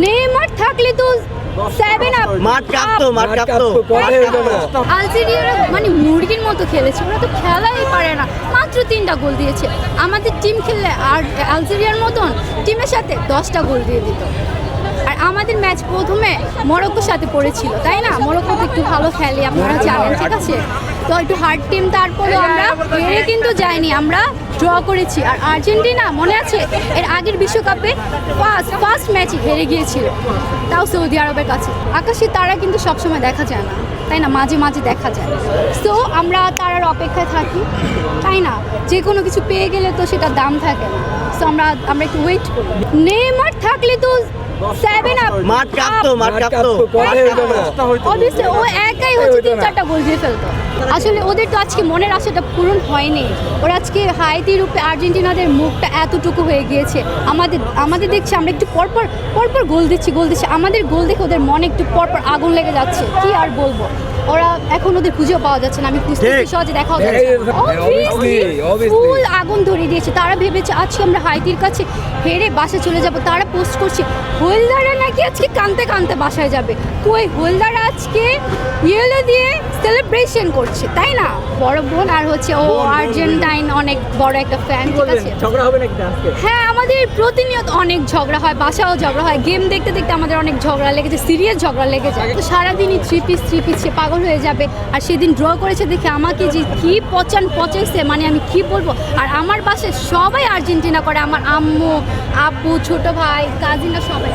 Neymar থাকলে তো 7 up মাঠ কাঁপতো আলজেরিয়ারা মানে মুরগির মতো খেলেছে, ওরা তো খেলাই পারে না, মাত্র 3টা গোল দিয়েছে। আমাদের টিম খেললে আর আলজেরিয়ার মতন টিমের সাথে 10টা গোল দিয়ে দিত। আর আমাদের ম্যাচ প্রথমে মরক্কোর সাথে পড়েছিল, তাই না? মরক্কো তো একটু ভালো খেলে, আপনারা জানেন, ঠিক আছে? তো একটু হার্ড টিম, তারপরেও আমরা হেরে কিন্তু যাইনি, আমরা ড্র করেছি। আর আর্জেন্টিনা মনে আছে এর আগের বিশ্বকাপে ফার্স্ট ম্যাচে হেরে গিয়েছিল, তাও সৌদি আরবের কাছে। আকাশে তারা কিন্তু সবসময় দেখা যায় না, তাই না? মাঝে মাঝে দেখা যায়। সো আমরা তারার অপেক্ষায় থাকি, তাই না? যে কোনো কিছু পেয়ে গেলে তো সেটা দাম থাকে না। সো আমরা একটু ওয়েট করি। নেইমার থাকলে তো 7 আপ মাঠ কাঁপতো অবভিয়াসলি ও একাই হচ্ছে 3-4টা গোল দিয়ে ফেলতো। আসলে ওদের তো আজকে মনের আশাটা পূরণ হয়নি। ওরা আজকে হাইতি রূপে আর্জেন্টিনাদের মুখটা এতটুকু হয়ে গিয়েছে। আমাদের দেখছি আমরা একটু পরপর গোল দিচ্ছি। আমাদের গোল দেখে ওদের মনে একটু পরপর আগুন লেগে যাচ্ছে। কি আর বলবো, ওরা এখন ওদের খুঁজেও পাওয়া যাচ্ছে না। আমি খুঁজতেছি, সহজে দেখাও যাচ্ছে ফুল আগুন ধরিয়ে দিয়েছে। তারা ভেবেছে আজকে আমরা হাইতির কাছে হেরে বাসায় চলে যাব। তারা পোস্ট করছে হোলদাররা নাকি আজকে কাঁদতে কাঁদতে বাসায় যাবে। তো ওই হোলদাররা আজকে ইয়েলো দিয়ে সেলিব্রেশন করছে, তাই না? বড় বোন আর হচ্ছে ও আর্জেন্টাইন অনেক বড় একটা ফ্যান, ঠিক আছে? ঝগড়া হবে নাকি আজকে? হ্যাঁ, আমাদের প্রতিনিয়ত অনেক ঝগড়া হয়, বাসাও ঝগড়া হয়, গেম দেখতে দেখতে আমাদের অনেক ঝগড়া লেগেছে, সিরিয়াস ঝগড়া লেগেছে। তো সারাদিনই থ্রি পিস সে পাগল হয়ে যাবে। আর সেদিন ড্র করেছে দেখে আমাকে যে কি পচাইছে, মানে আমি কি বলবো। আর আমার বাসায় সবাই আর্জেন্টিনা করে, আমার আম্মু, আব্বু, ছোট ভাই, কাজিনরা সবাই।